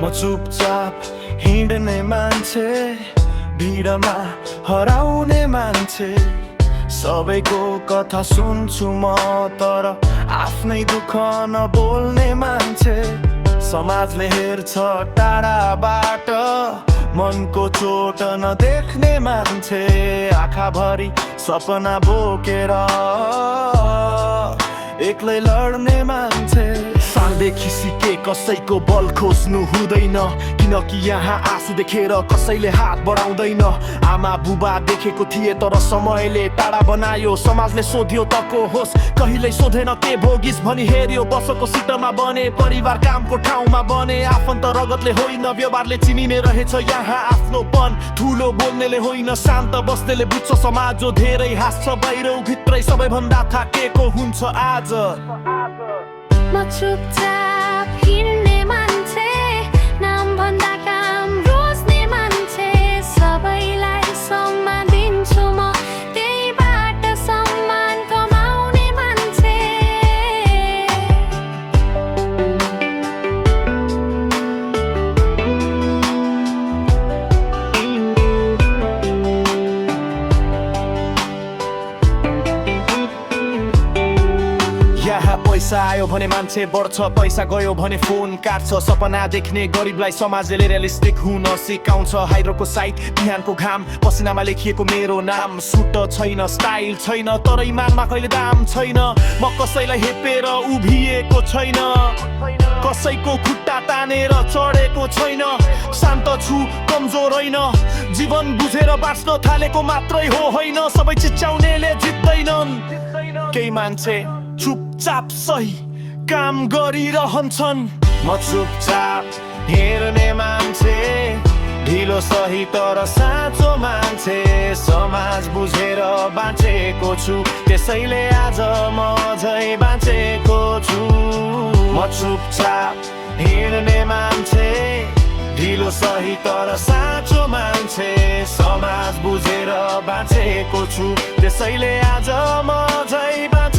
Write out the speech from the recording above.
म चुपचाप हिँड्ने मान्छे, भिडमा हराउने मान्छे। सबैको कथा सुन्छु म तर आफ्नै दुःख नबोल्ने मान्छे। समाजले हेर्छ टाढाबाट, मनको चोट नदेख्ने मान्छे। आँखाभरि सपना बोकेर एक्लै लड्ने मान्छे। सालदेखि सिके कसैको बल खोज्नु हुँदैन, किनकि यहाँ आँसु देखेर कसैले हात बढाउँदैन। आमा बुबा देखेको थिए तर समयले टाढा बनायो। समाजले सोध्यो त को होस्, कहिल्यै सोधेन के भोगिस भनी हेर्यो। बसको सिटमा बने परिवार, कामको ठाउँमा बने आफन्त। रगतले होइन व्यवहारले चिनिने रहेछ यहाँ आफ्नोपन। ठुलो बोल्नेले होइन शान्त बस्नेले बुझ्छ समाज। जो धेरै हाँस्छ बाहिर भित्रै सबैभन्दा थाकेको हुन्छ आज। म चुपचाप हिँड्ने मान्छे, नाम भन्दा काम रोज्ने मान्छे। सबैलाई सम्मान दिन्छु म, त्यहीबाट सम्मान कमाउने मान्छे। यहाँ पैसा आयो भने मान्छे बढ्छ, पैसा गयो भने फोन काट्छ। सपना देख्ने गरिबलाई समाजले रियलिस्टिक हुन सिकाउँछ। हाइड्रोको साइट, बिहानको घाम, पसिनामा लेखिएको मेरो नाम। सुट छैन, स्टाइल छैन, तर इमानमा कहिले दाम छैन। म कसैलाई हेपेर उभिएको छैन, कसैको खुट्टा तानेर चढेको छैन। शान्त छु, कमजोर होइन, जीवन बुझेर बाँच्न थालेको मात्रै हो होइन। सबै चिच्याउनेले जित्दैनन्, केही मान्छे चुपचाप सही काम गरिरहन्छन्। म चुपचाप हेर्ने मान्छे, ढिलो सही तर साँचो मान्छे। समाज बुझेर बाँचेको छु, त्यसैले आज म झै बाँचेको छु। म चुपचाप हिँड्ने मान्छे, ढिलो सही तर साँचो मान्छे। समाज बुझेर बाँचेको छु, त्यसैले आज म झै बाँचेको छु।